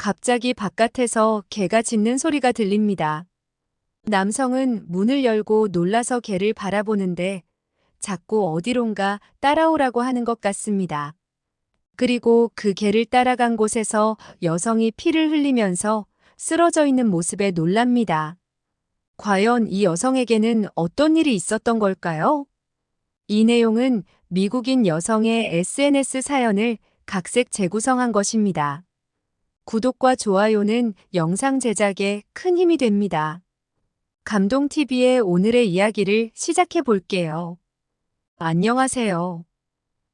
갑자기 바깥에서 개가 짖는 소리가 들립니다. 남성은 문을 열고 놀라서 개를 바라보는데 자꾸 어디론가 따라오라고 하는 것 같습니다. 그리고 그 개를 따라간 곳에서 여성이 피를 흘리면서 쓰러져 있는 모습에 놀랍니다. 과연 이 여성에게는 어떤 일이 있었던 걸까요? 이 내용은 미국인 여성의 SNS 사연을 각색 재구성한 것입니다. 구독과 좋아요는 영상 제작에 큰 힘이 됩니다. 감동TV의 오늘의 이야기를 시작해 볼게요. 안녕하세요.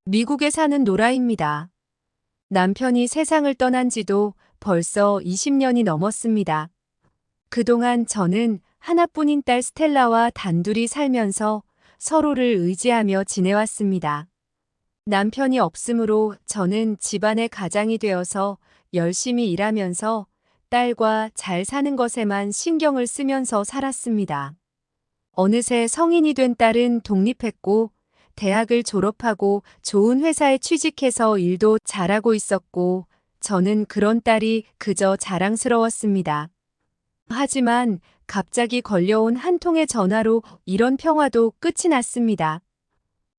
미국에 사는 노라입니다. 남편이 세상을 떠난 지도 벌써 20년이 넘었습니다. 그동안 저는 하나뿐인 딸 스텔라와 단둘이 살면서 서로를 의지하며 지내왔습니다. 남편이 없으므로 저는 집안의 가장이 되어서 열심히 일하면서 딸과 잘 사는 것에만 신경을 쓰면서 살았습니다. 어느새 성인이 된 딸은 독립했고 대학을 졸업하고 좋은 회사에 취직해서 일도 잘하고 있었고 저는 그런 딸이 그저 자랑스러웠습니다. 하지만 갑자기 걸려온 한 통의 전화로 이런 평화도 끝이 났습니다.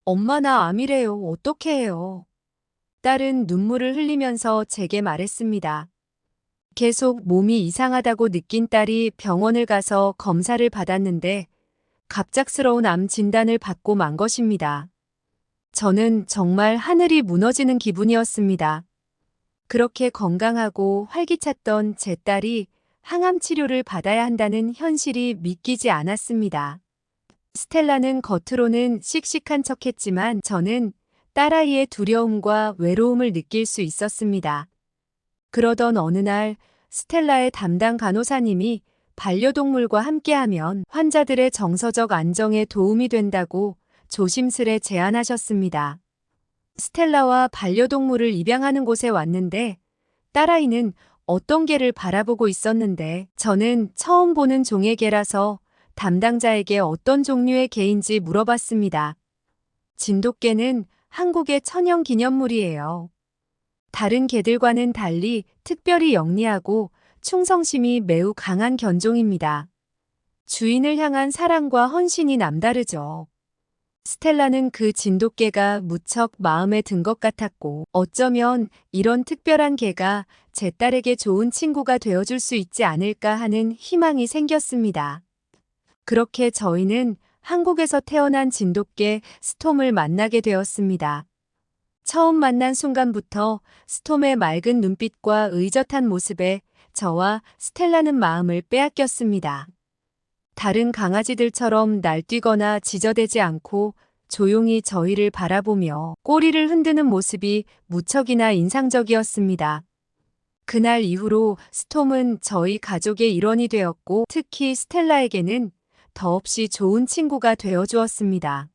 엄마 나 암이래요. 어떻게 해요? 딸은 눈물을 흘리면서 제게 말했습니다. 계속 몸이 이상하다고 느낀 딸이 병원을 가서 검사를 받았는데 갑작스러운 암 진단을 받고 만 것입니다. 저는 정말 하늘이 무너지는 기분이었습니다. 그렇게 건강하고 활기찼던 제 딸이 항암 치료를 받아야 한다는 현실이 믿기지 않았습니다. 스텔라는 겉으로는 씩씩한 척했지만 저는 딸아이의 두려움과 외로움을 느낄 수 있었습니다. 그러던 어느 날 스텔라의 담당 간호사님이 반려동물과 함께하면 환자들의 정서적 안정에 도움이 된다고 조심스레 제안하셨습니다. 스텔라와 반려동물을 입양하는 곳에 왔는데 딸아이는 어떤 개를 바라보고 있었는데 저는 처음 보는 종의 개라서 담당자에게 어떤 종류의 개인지 물어봤습니다. 진돗개는 한국의 천연 기념물이에요. 다른 개들과는 달리 특별히 영리하고 충성심이 매우 강한 견종입니다. 주인을 향한 사랑과 헌신이 남다르죠. 스텔라는 그 진돗개가 무척 마음에 든 것 같았고 어쩌면 이런 특별한 개가 제 딸에게 좋은 친구가 되어줄 수 있지 않을까 하는 희망이 생겼습니다. 그렇게 저희는 한국에서 태어난 진돗개 스톰을 만나게 되었습니다. 처음 만난 순간부터 스톰의 맑은 눈빛과 의젓한 모습에 저와 스텔라는 마음을 빼앗겼습니다. 다른 강아지들처럼 날뛰거나 지저대지 않고 조용히 저희를 바라보며 꼬리를 흔드는 모습이 무척이나 인상적이었습니다. 그날 이후로 스톰은 저희 가족의 일원이 되었고 특히 스텔라에게는 더없이 좋은 친구가 되어주었습니다.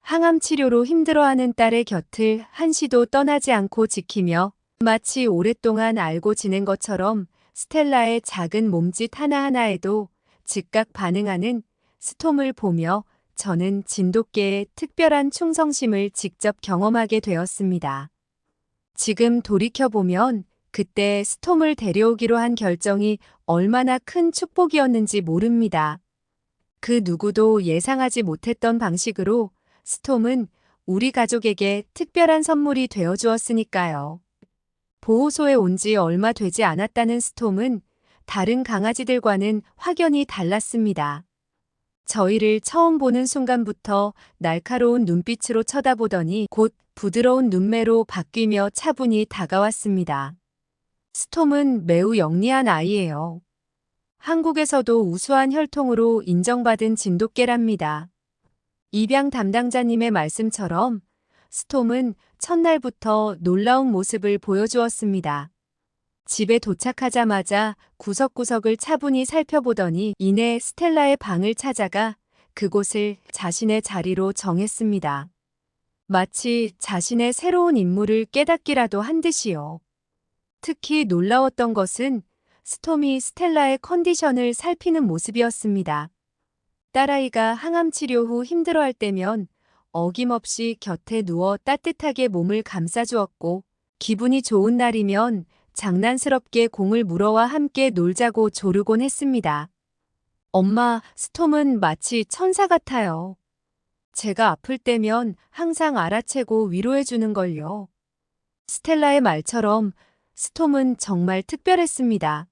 항암 치료로 힘들어하는 딸의 곁을 한시도 떠나지 않고 지키며 마치 오랫동안 알고 지낸 것처럼 스텔라의 작은 몸짓 하나하나에도 즉각 반응하는 스톰을 보며 저는 진돗개의 특별한 충성심을 직접 경험하게 되었습니다. 지금 돌이켜보면 그때 스톰을 데려오기로 한 결정이 얼마나 큰 축복이었는지 모릅니다. 그 누구도 예상하지 못했던 방식으로 스톰은 우리 가족에게 특별한 선물이 되어주었으니까요. 보호소에 온 지 얼마 되지 않았다는 스톰은 다른 강아지들과는 확연히 달랐습니다. 저희를 처음 보는 순간부터 날카로운 눈빛으로 쳐다보더니 곧 부드러운 눈매로 바뀌며 차분히 다가왔습니다. 스톰은 매우 영리한 아이예요. 한국에서도 우수한 혈통으로 인정받은 진돗개랍니다. 입양 담당자님의 말씀처럼 스톰은 첫날부터 놀라운 모습을 보여주었습니다. 집에 도착하자마자 구석구석을 차분히 살펴보더니 이내 스텔라의 방을 찾아가 그곳을 자신의 자리로 정했습니다. 마치 자신의 새로운 임무를 깨닫기라도 한 듯이요. 특히 놀라웠던 것은 스톰이 스텔라의 컨디션을 살피는 모습이었습니다. 딸아이가 항암 치료 후 힘들어할 때면 어김없이 곁에 누워 따뜻하게 몸을 감싸주었고 기분이 좋은 날이면 장난스럽게 공을 물어와 함께 놀자고 조르곤 했습니다. 엄마, 스톰은 마치 천사 같아요. 제가 아플 때면 항상 알아채고 위로해 주는 걸요. 스텔라의 말처럼 스톰은 정말 특별했습니다.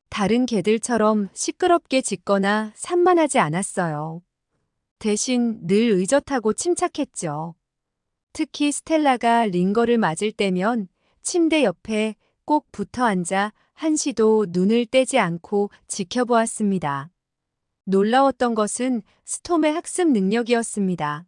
다른 개들처럼 시끄럽게 짖거나 산만하지 않았어요. 대신 늘 의젓하고 침착했죠. 특히 스텔라가 링거를 맞을 때면 침대 옆에 꼭 붙어 앉아 한시도 눈을 떼지 않고 지켜보았습니다. 놀라웠던 것은 스톰의 학습 능력이었습니다.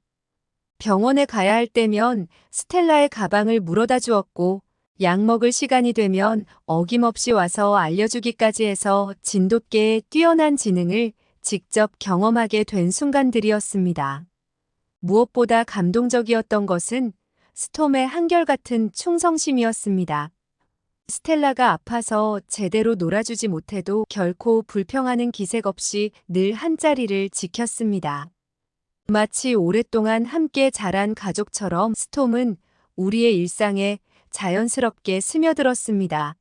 병원에 가야 할 때면 스텔라의 가방을 물어다 주었고, 약 먹을 시간이 되면 어김없이 와서 알려주기까지 해서 진돗개의 뛰어난 지능을 직접 경험하게 된 순간들이었습니다. 무엇보다 감동적이었던 것은 스톰의 한결같은 충성심이었습니다. 스텔라가 아파서 제대로 놀아주지 못해도 결코 불평하는 기색 없이 늘 한자리를 지켰습니다. 마치 오랫동안 함께 자란 가족처럼 스톰은 우리의 일상에 자연스럽게 스며들었습니다.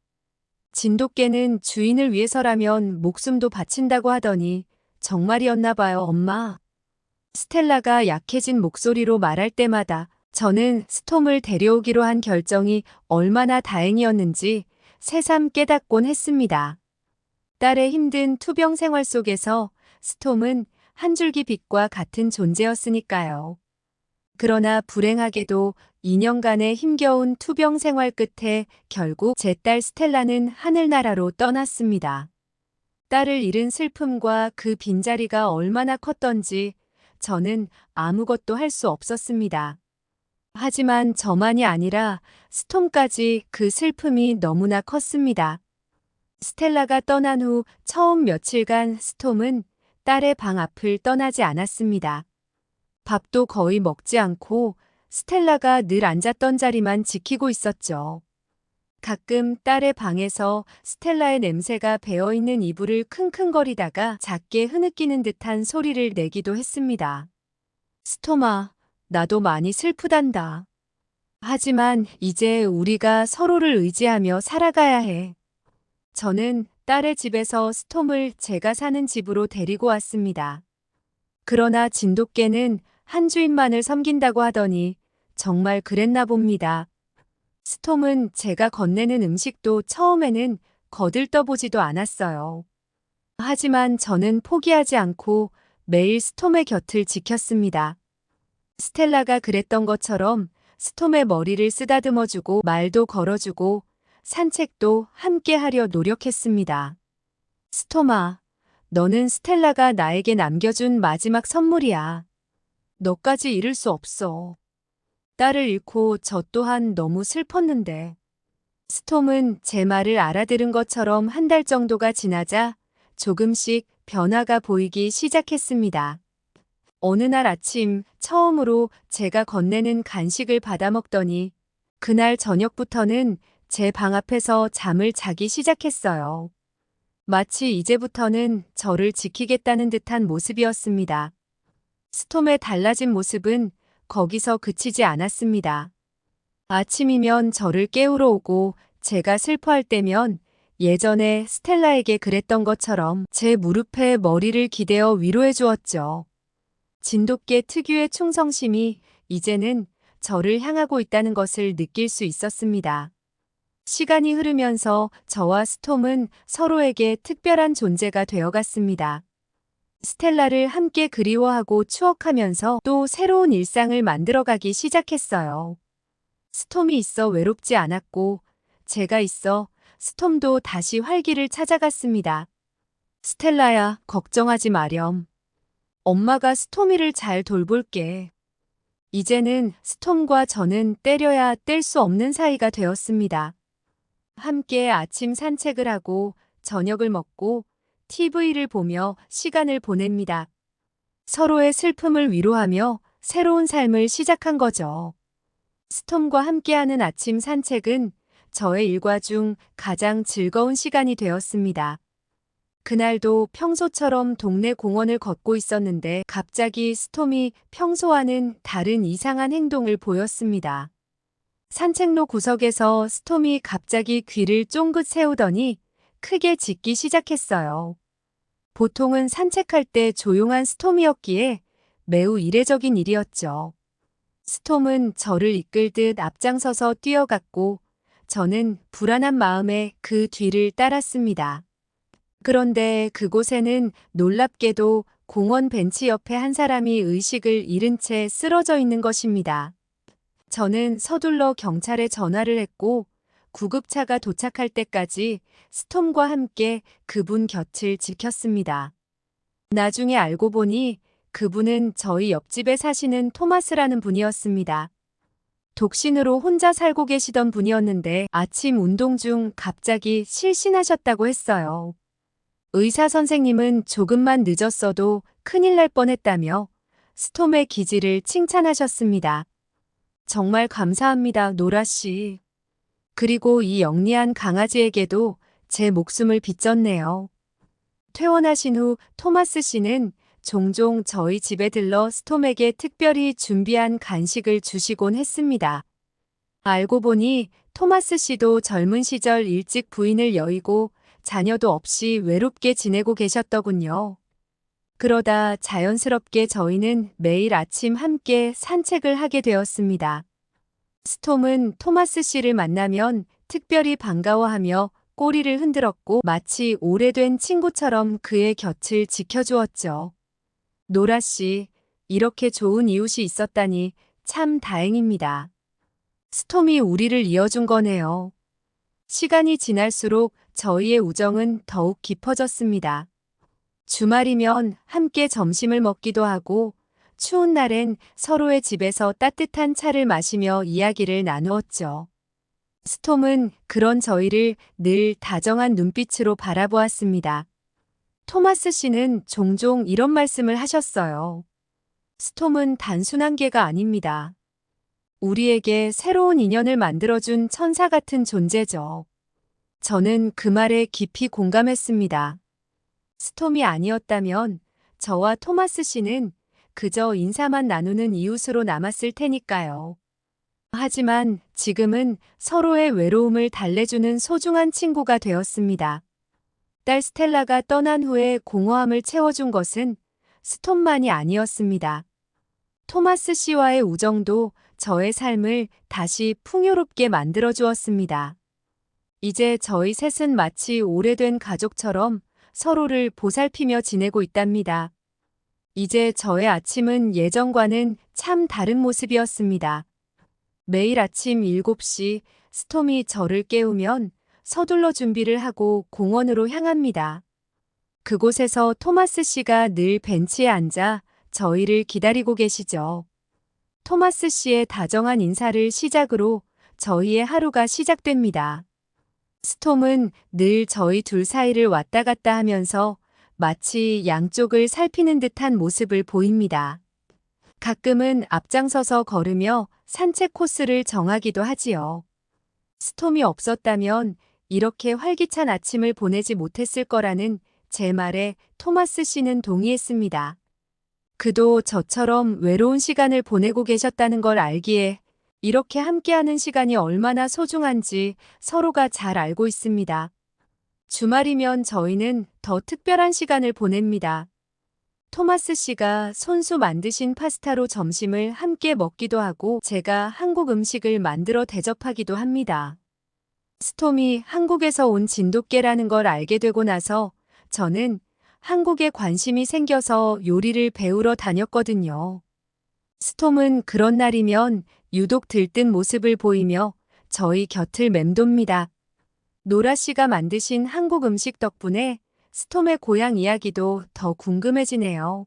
진돗개는 주인을 위해서라면 목숨도 바친다고 하더니 정말이었나 봐요, 엄마. 스텔라가 약해진 목소리로 말할 때마다 저는 스톰을 데려오기로 한 결정이 얼마나 다행이었는지 새삼 깨닫곤 했습니다. 딸의 힘든 투병 생활 속에서 스톰은 한 줄기 빛과 같은 존재였으니까요. 그러나 불행하게도 2년간의 힘겨운 투병 생활 끝에 결국 제 딸 스텔라는 하늘나라로 떠났습니다. 딸을 잃은 슬픔과 그 빈자리가 얼마나 컸던지 저는 아무것도 할 수 없었습니다. 하지만 저만이 아니라 스톰까지 그 슬픔이 너무나 컸습니다. 스텔라가 떠난 후 처음 며칠간 스톰은 딸의 방 앞을 떠나지 않았습니다. 밥도 거의 먹지 않고 스텔라가 늘 앉았던 자리만 지키고 있었죠. 가끔 딸의 방에서 스텔라의 냄새가 배어있는 이불을 킁킁거리다가 작게 흐느끼는 듯한 소리를 내기도 했습니다. 스톰아, 나도 많이 슬프단다. 하지만 이제 우리가 서로를 의지하며 살아가야 해. 저는 딸의 집에서 스톰을 제가 사는 집으로 데리고 왔습니다. 그러나 진돗개는 한 주인만을 섬긴다고 하더니 정말 그랬나 봅니다. 스톰은 제가 건네는 음식도 처음에는 거들떠보지도 않았어요. 하지만 저는 포기하지 않고 매일 스톰의 곁을 지켰습니다. 스텔라가 그랬던 것처럼 스톰의 머리를 쓰다듬어주고 말도 걸어주고 산책도 함께 하려 노력했습니다. 스톰아, 너는 스텔라가 나에게 남겨준 마지막 선물이야. 너까지 잃을 수 없어. 딸을 잃고 저 또한 너무 슬펐는데. 스톰은 제 말을 알아들은 것처럼 한 달 정도가 지나자 조금씩 변화가 보이기 시작했습니다. 어느 날 아침 처음으로 제가 건네는 간식을 받아 먹더니 그날 저녁부터는 제 방 앞에서 잠을 자기 시작했어요. 마치 이제부터는 저를 지키겠다는 듯한 모습이었습니다. 스톰의 달라진 모습은 거기서 그치지 않았습니다. 아침이면 저를 깨우러 오고 제가 슬퍼할 때면 예전에 스텔라에게 그랬던 것처럼 제 무릎에 머리를 기대어 위로해 주었죠. 진돗개 특유의 충성심이 이제는 저를 향하고 있다는 것을 느낄 수 있었습니다. 시간이 흐르면서 저와 스톰은 서로에게 특별한 존재가 되어갔습니다. 스텔라를 함께 그리워하고 추억하면서 또 새로운 일상을 만들어가기 시작했어요. 스톰이 있어 외롭지 않았고 제가 있어 스톰도 다시 활기를 찾아갔습니다. 스텔라야, 걱정하지 마렴. 엄마가 스토미를 잘 돌볼게. 이제는 스톰과 저는 때려야 뗄 수 없는 사이가 되었습니다. 함께 아침 산책을 하고 저녁을 먹고 TV를 보며 시간을 보냅니다. 서로의 슬픔을 위로하며 새로운 삶을 시작한 거죠. 스톰과 함께하는 아침 산책은 저의 일과 중 가장 즐거운 시간이 되었습니다. 그날도 평소처럼 동네 공원을 걷고 있었는데 갑자기 스톰이 평소와는 다른 이상한 행동을 보였습니다. 산책로 구석에서 스톰이 갑자기 귀를 쫑긋 세우더니 크게 짖기 시작했어요. 보통은 산책할 때 조용한 스톰이었기에 매우 이례적인 일이었죠. 스톰은 저를 이끌듯 앞장서서 뛰어갔고 저는 불안한 마음에 그 뒤를 따랐습니다. 그런데 그곳에는 놀랍게도 공원 벤치 옆에 한 사람이 의식을 잃은 채 쓰러져 있는 것입니다. 저는 서둘러 경찰에 전화를 했고 구급차가 도착할 때까지 스톰과 함께 그분 곁을 지켰습니다. 나중에 알고 보니 그분은 저희 옆집에 사시는 토마스라는 분이었습니다. 독신으로 혼자 살고 계시던 분이었는데 아침 운동 중 갑자기 실신하셨다고 했어요. 의사 선생님은 조금만 늦었어도 큰일 날 뻔했다며 스톰의 기질을 칭찬하셨습니다. 정말 감사합니다, 노라 씨. 그리고 이 영리한 강아지에게도 제 목숨을 빚졌네요. 퇴원하신 후 토마스 씨는 종종 저희 집에 들러 스톰에게 특별히 준비한 간식을 주시곤 했습니다. 알고 보니 토마스 씨도 젊은 시절 일찍 부인을 여의고 자녀도 없이 외롭게 지내고 계셨더군요. 그러다 자연스럽게 저희는 매일 아침 함께 산책을 하게 되었습니다. 스톰은 토마스 씨를 만나면 특별히 반가워하며 꼬리를 흔들었고 마치 오래된 친구처럼 그의 곁을 지켜주었죠. 노라 씨, 이렇게 좋은 이웃이 있었다니 참 다행입니다. 스톰이 우리를 이어준 거네요. 시간이 지날수록 저희의 우정은 더욱 깊어졌습니다. 주말이면 함께 점심을 먹기도 하고 추운 날엔 서로의 집에서 따뜻한 차를 마시며 이야기를 나누었죠. 스톰은 그런 저희를 늘 다정한 눈빛으로 바라보았습니다. 토마스 씨는 종종 이런 말씀을 하셨어요. 스톰은 단순한 개가 아닙니다. 우리에게 새로운 인연을 만들어준 천사 같은 존재죠. 저는 그 말에 깊이 공감했습니다. 스톰이 아니었다면 저와 토마스 씨는 그저 인사만 나누는 이웃으로 남았을 테니까요. 하지만 지금은 서로의 외로움을 달래주는 소중한 친구가 되었습니다. 딸 스텔라가 떠난 후에 공허함을 채워준 것은 스톰만이 아니었습니다. 토마스 씨와의 우정도 저의 삶을 다시 풍요롭게 만들어 주었습니다. 이제 저희 셋은 마치 오래된 가족처럼 서로를 보살피며 지내고 있답니다. 이제 저의 아침은 예전과는 참 다른 모습이었습니다. 매일 아침 7시 스톰이 저를 깨우면 서둘러 준비를 하고 공원으로 향합니다. 그곳에서 토마스 씨가 늘 벤치에 앉아 저희를 기다리고 계시죠. 토마스 씨의 다정한 인사를 시작으로 저희의 하루가 시작됩니다. 스톰은 늘 저희 둘 사이를 왔다 갔다 하면서 마치 양쪽을 살피는 듯한 모습을 보입니다. 가끔은 앞장서서 걸으며 산책 코스를 정하기도 하지요. 스톰이 없었다면 이렇게 활기찬 아침을 보내지 못했을 거라는 제 말에 토마스 씨는 동의했습니다. 그도 저처럼 외로운 시간을 보내고 계셨다는 걸 알기에 이렇게 함께하는 시간이 얼마나 소중한지 서로가 잘 알고 있습니다. 주말이면 저희는 더 특별한 시간을 보냅니다. 토마스 씨가 손수 만드신 파스타로 점심을 함께 먹기도 하고 제가 한국 음식을 만들어 대접하기도 합니다. 스톰이 한국에서 온 진돗개라는 걸 알게 되고 나서 저는 한국에 관심이 생겨서 요리를 배우러 다녔거든요. 스톰은 그런 날이면 유독 들뜬 모습을 보이며 저희 곁을 맴돕니다. 노라 씨가 만드신 한국 음식 덕분에 스톰의 고향 이야기도 더 궁금해지네요.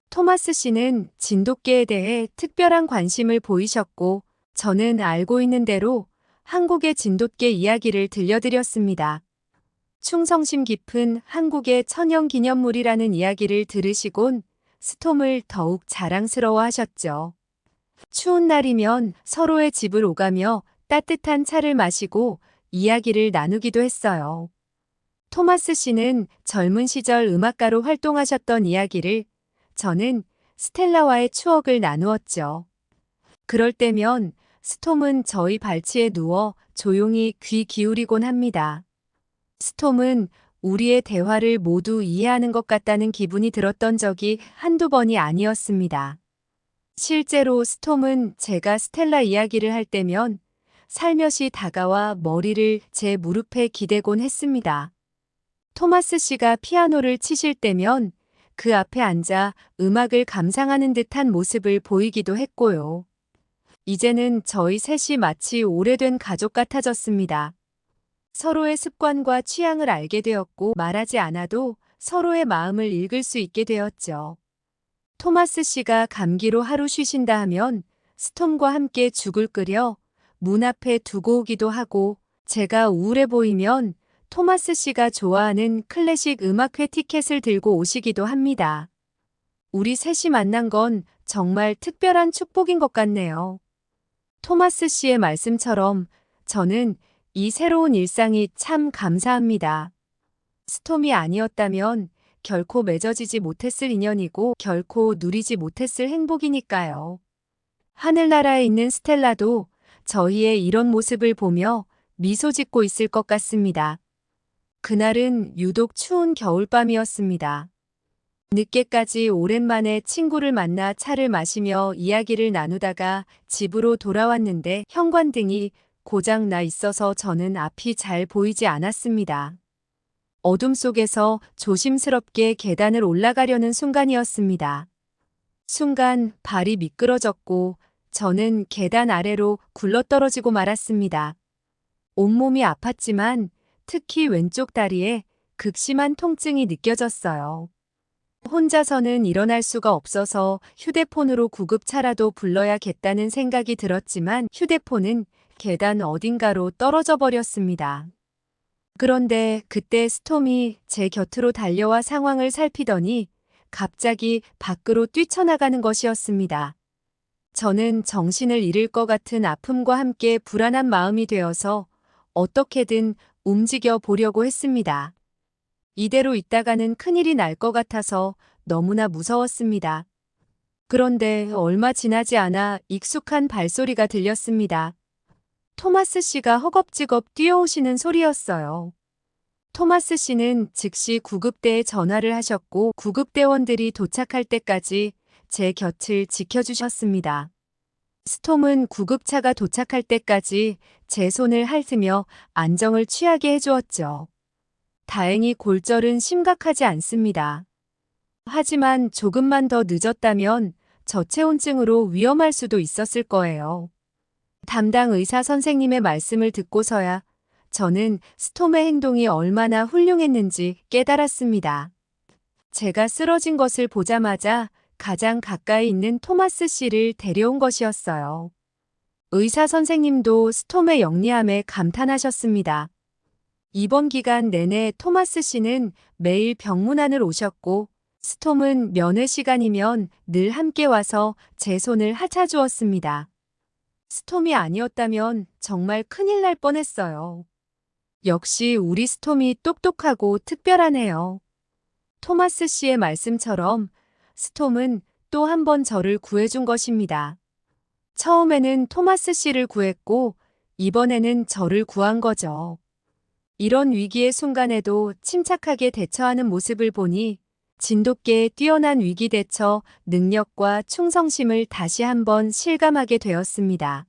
토마스 씨는 진돗개에 대해 특별한 관심을 보이셨고 저는 알고 있는 대로 한국의 진돗개 이야기를 들려드렸습니다. 충성심 깊은 한국의 천연기념물이라는 이야기를 들으시곤 스톰을 더욱 자랑스러워 하셨죠. 추운 날이면 서로의 집을 오가며 따뜻한 차를 마시고 이야기를 나누기도 했어요. 토마스 씨는 젊은 시절 음악가로 활동하셨던 이야기를, 저는 스텔라와의 추억을 나누었죠. 그럴 때면 스톰은 저희 발치에 누워 조용히 귀 기울이곤 합니다. 스톰은 우리의 대화를 모두 이해하는 것 같다는 기분이 들었던 적이 한두 번이 아니었습니다. 실제로 스톰은 제가 스텔라 이야기를 할 때면 살며시 다가와 머리를 제 무릎에 기대곤 했습니다. 토마스 씨가 피아노를 치실 때면 그 앞에 앉아 음악을 감상하는 듯한 모습을 보이기도 했고요. 이제는 저희 셋이 마치 오래된 가족 같아졌습니다. 서로의 습관과 취향을 알게 되었고 말하지 않아도 서로의 마음을 읽을 수 있게 되었죠. 토마스 씨가 감기로 하루 쉬신다 하면 스톰과 함께 죽을 끓여 문 앞에 두고 오기도 하고, 제가 우울해 보이면 토마스 씨가 좋아하는 클래식 음악회 티켓을 들고 오시기도 합니다. 우리 셋이 만난 건 정말 특별한 축복인 것 같네요. 토마스 씨의 말씀처럼 저는 이 새로운 일상이 참 감사합니다. 스톰이 아니었다면 결코 맺어지지 못했을 인연이고 결코 누리지 못했을 행복이니까요. 하늘나라에 있는 스텔라도 저희의 이런 모습을 보며 미소 짓고 있을 것 같습니다. 그날은 유독 추운 겨울밤이었습니다. 늦게까지 오랜만에 친구를 만나 차를 마시며 이야기를 나누다가 집으로 돌아왔는데 현관등이 고장 나 있어서 저는 앞이 잘 보이지 않았습니다. 어둠 속에서 조심스럽게 계단을 올라가려는 순간이었습니다. 순간 발이 미끄러졌고 저는 계단 아래로 굴러떨어지고 말았습니다. 온몸이 아팠지만 특히 왼쪽 다리에 극심한 통증이 느껴졌어요. 혼자서는 일어날 수가 없어서 휴대폰으로 구급차라도 불러야겠다는 생각이 들었지만 휴대폰은 계단 어딘가로 떨어져 버렸습니다. 그런데 그때 스톰이 제 곁으로 달려와 상황을 살피더니 갑자기 밖으로 뛰쳐나가는 것이었습니다. 저는 정신을 잃을 것 같은 아픔과 함께 불안한 마음이 되어서 어떻게든 움직여 보려고 했습니다. 이대로 있다가는 큰일이 날 것 같아서 너무나 무서웠습니다. 그런데 얼마 지나지 않아 익숙한 발소리가 들렸습니다. 토마스 씨가 허겁지겁 뛰어오시는 소리였어요. 토마스 씨는 즉시 구급대에 전화를 하셨고 구급대원들이 도착할 때까지 제 곁을 지켜주셨습니다. 스톰은 구급차가 도착할 때까지 제 손을 핥으며 안정을 취하게 해주었죠. 다행히 골절은 심각하지 않습니다. 하지만 조금만 더 늦었다면 저체온증으로 위험할 수도 있었을 거예요. 담당 의사 선생님의 말씀을 듣고서야 저는 스톰의 행동이 얼마나 훌륭했는지 깨달았습니다. 제가 쓰러진 것을 보자마자 가장 가까이 있는 토마스 씨를 데려온 것이었어요. 의사 선생님도 스톰의 영리함에 감탄하셨습니다. 입원 기간 내내 토마스 씨는 매일 병문안을 오셨고 스톰은 면회 시간이면 늘 함께 와서 제 손을 핥아주었습니다. 스톰이 아니었다면 정말 큰일 날 뻔했어요. 역시 우리 스톰이 똑똑하고 특별하네요. 토마스 씨의 말씀처럼 스톰은 또 한 번 저를 구해준 것입니다. 처음에는 토마스 씨를 구했고 이번에는 저를 구한 거죠. 이런 위기의 순간에도 침착하게 대처하는 모습을 보니 진돗개의 뛰어난 위기 대처 능력과 충성심을 다시 한번 실감하게 되었습니다.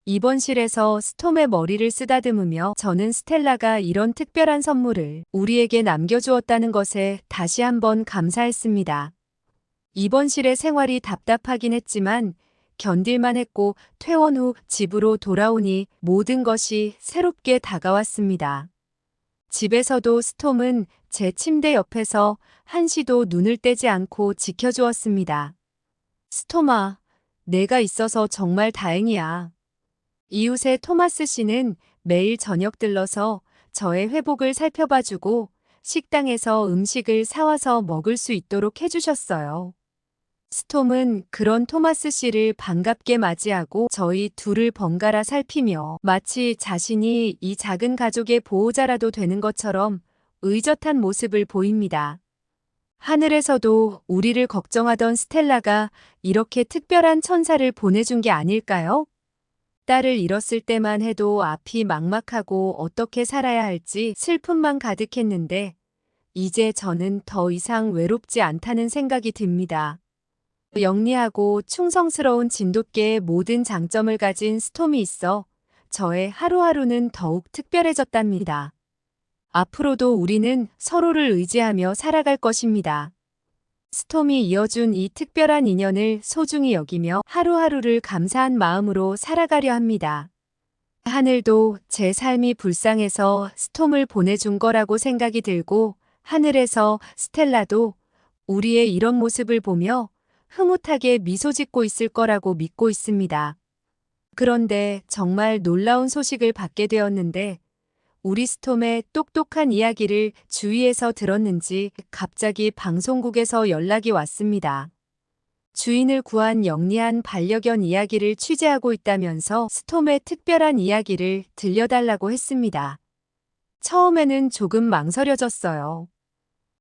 입원실에서 스톰의 머리를 쓰다듬으며 저는 스텔라가 이런 특별한 선물을 우리에게 남겨주었다는 것에 다시 한번 감사했습니다. 입원실의 생활이 답답하긴 했지만 견딜만 했고 퇴원 후 집으로 돌아오니 모든 것이 새롭게 다가왔습니다. 집에서도 스톰은 제 침대 옆에서 한시도 눈을 떼지 않고 지켜주었습니다. 스톰아, 내가 있어서 정말 다행이야. 이웃의 토마스 씨는 매일 저녁 들러서 저의 회복을 살펴봐주고 식당에서 음식을 사와서 먹을 수 있도록 해주셨어요. 스톰은 그런 토마스 씨를 반갑게 맞이하고 저희 둘을 번갈아 살피며 마치 자신이 이 작은 가족의 보호자라도 되는 것처럼 의젓한 모습을 보입니다. 하늘에서도 우리를 걱정하던 스텔라가 이렇게 특별한 천사를 보내준 게 아닐까요? 딸을 잃었을 때만 해도 앞이 막막하고 어떻게 살아야 할지 슬픔만 가득했는데 이제 저는 더 이상 외롭지 않다는 생각이 듭니다. 영리하고 충성스러운 진돗개의 모든 장점을 가진 스톰이 있어 저의 하루하루는 더욱 특별해졌답니다. 앞으로도 우리는 서로를 의지하며 살아갈 것입니다. 스톰이 이어준 이 특별한 인연을 소중히 여기며 하루하루를 감사한 마음으로 살아가려 합니다. 하늘도 제 삶이 불쌍해서 스톰을 보내준 거라고 생각이 들고 하늘에서 스텔라도 우리의 이런 모습을 보며 흐뭇하게 미소 짓고 있을 거라고 믿고 있습니다. 그런데 정말 놀라운 소식을 받게 되었는데 우리 스톰의 똑똑한 이야기를 주위에서 들었는지 갑자기 방송국에서 연락이 왔습니다. 주인을 구한 영리한 반려견 이야기를 취재하고 있다면서 스톰의 특별한 이야기를 들려달라고 했습니다. 처음에는 조금 망설여졌어요.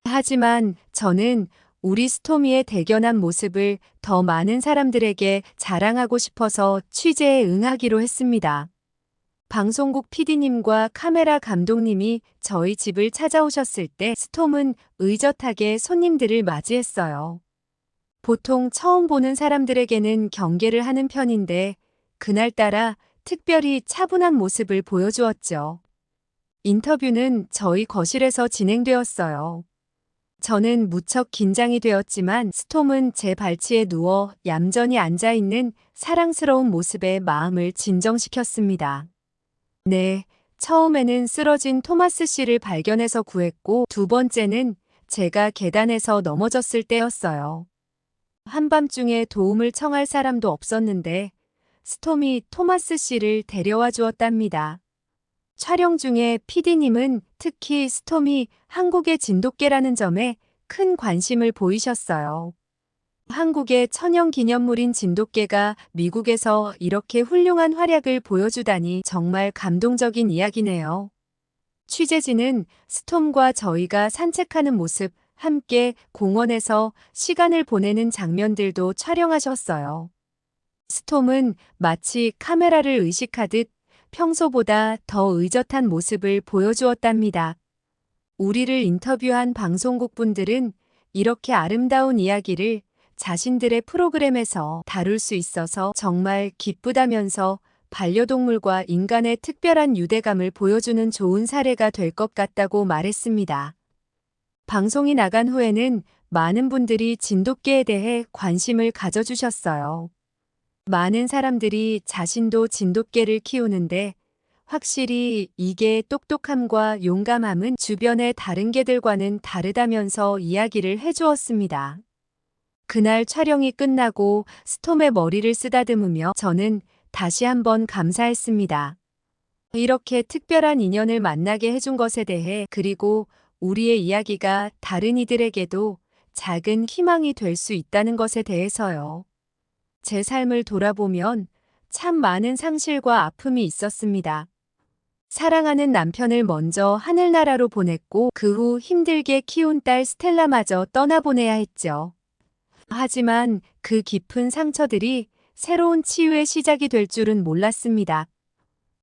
하지만 저는 우리 스토미의 대견한 모습을 더 많은 사람들에게 자랑하고 싶어서 취재에 응하기로 했습니다. 방송국 PD님과 카메라 감독님이 저희 집을 찾아오셨을 때 스톰은 의젓하게 손님들을 맞이했어요. 보통 처음 보는 사람들에게는 경계를 하는 편인데 그날따라 특별히 차분한 모습을 보여주었죠. 인터뷰는 저희 거실에서 진행되었어요. 저는 무척 긴장이 되었지만 스톰은 제 발치에 누워 얌전히 앉아있는 사랑스러운 모습에 마음을 진정시켰습니다. 네, 처음에는 쓰러진 토마스 씨를 발견해서 구했고 두 번째는 제가 계단에서 넘어졌을 때였어요. 한밤중에 도움을 청할 사람도 없었는데 스톰이 토마스 씨를 데려와 주었답니다. 촬영 중에 PD님은 특히 스톰이 한국의 진돗개라는 점에 큰 관심을 보이셨어요. 한국의 천연기념물인 진돗개가 미국에서 이렇게 훌륭한 활약을 보여주다니 정말 감동적인 이야기네요. 취재진은 스톰과 저희가 산책하는 모습, 함께 공원에서 시간을 보내는 장면들도 촬영하셨어요. 스톰은 마치 카메라를 의식하듯 평소보다 더 의젓한 모습을 보여주었답니다. 우리를 인터뷰한 방송국 분들은 이렇게 아름다운 이야기를 자신들의 프로그램에서 다룰 수 있어서 정말 기쁘다면서 반려동물과 인간의 특별한 유대감을 보여주는 좋은 사례가 될 것 같다고 말했습니다. 방송이 나간 후에는 많은 분들이 진돗개에 대해 관심을 가져주셨어요. 많은 사람들이 자신도 진돗개를 키우는데 확실히 이게 똑똑함과 용감함은 주변의 다른 개들과는 다르다면서 이야기를 해주었습니다. 그날 촬영이 끝나고 스톰의 머리를 쓰다듬으며 저는 다시 한번 감사했습니다. 이렇게 특별한 인연을 만나게 해준 것에 대해 그리고 우리의 이야기가 다른 이들에게도 작은 희망이 될 수 있다는 것에 대해서요. 제 삶을 돌아보면 참 많은 상실과 아픔이 있었습니다. 사랑하는 남편을 먼저 하늘나라로 보냈고 그 후 힘들게 키운 딸 스텔라마저 떠나보내야 했죠. 하지만 그 깊은 상처들이 새로운 치유의 시작이 될 줄은 몰랐습니다.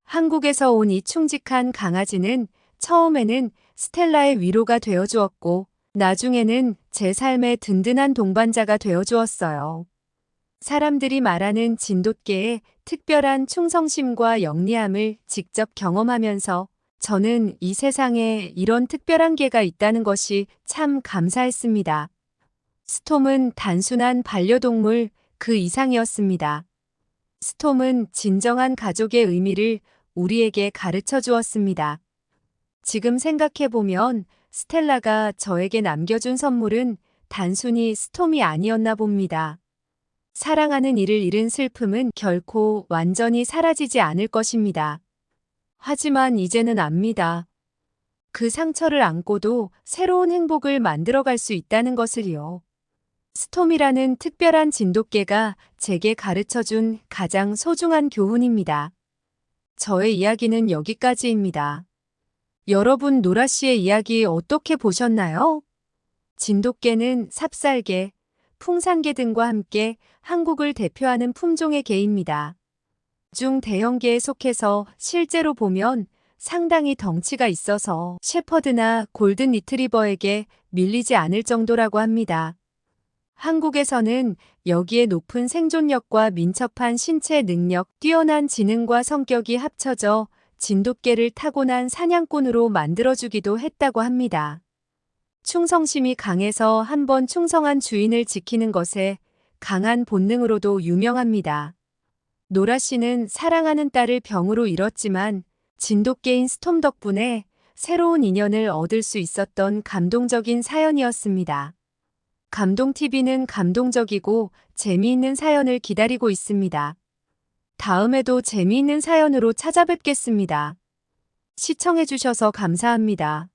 한국에서 온 이 충직한 강아지는 처음에는 스텔라의 위로가 되어주었고 나중에는 제 삶의 든든한 동반자가 되어주었어요. 사람들이 말하는 진돗개의 특별한 충성심과 영리함을 직접 경험하면서 저는 이 세상에 이런 특별한 개가 있다는 것이 참 감사했습니다. 스톰은 단순한 반려동물 그 이상이었습니다. 스톰은 진정한 가족의 의미를 우리에게 가르쳐 주었습니다. 지금 생각해보면 스텔라가 저에게 남겨준 선물은 단순히 스톰이 아니었나 봅니다. 사랑하는 이를 잃은 슬픔은 결코 완전히 사라지지 않을 것입니다. 하지만 이제는 압니다. 그 상처를 안고도 새로운 행복을 만들어갈 수 있다는 것을요. 스톰이라는 특별한 진돗개가 제게 가르쳐준 가장 소중한 교훈입니다. 저의 이야기는 여기까지입니다. 여러분 노라 씨의 이야기 어떻게 보셨나요? 진돗개는 삽살개, 풍산개 등과 함께 한국을 대표하는 품종의 개입니다. 중 대형계에 속해서 실제로 보면 상당히 덩치가 있어서 셰퍼드나 골든 리트리버에게 밀리지 않을 정도라고 합니다. 한국에서는 여기에 높은 생존력과 민첩한 신체 능력, 뛰어난 지능과 성격이 합쳐져 진돗개를 타고난 사냥꾼으로 만들어주기도 했다고 합니다. 충성심이 강해서 한번 충성한 주인을 지키는 것에 강한 본능으로도 유명합니다. 노라 씨는 사랑하는 딸을 병으로 잃었지만 진돗개인 스톰 덕분에 새로운 인연을 얻을 수 있었던 감동적인 사연이었습니다. 감동TV는 감동적이고 재미있는 사연을 기다리고 있습니다. 다음에도 재미있는 사연으로 찾아뵙겠습니다. 시청해주셔서 감사합니다.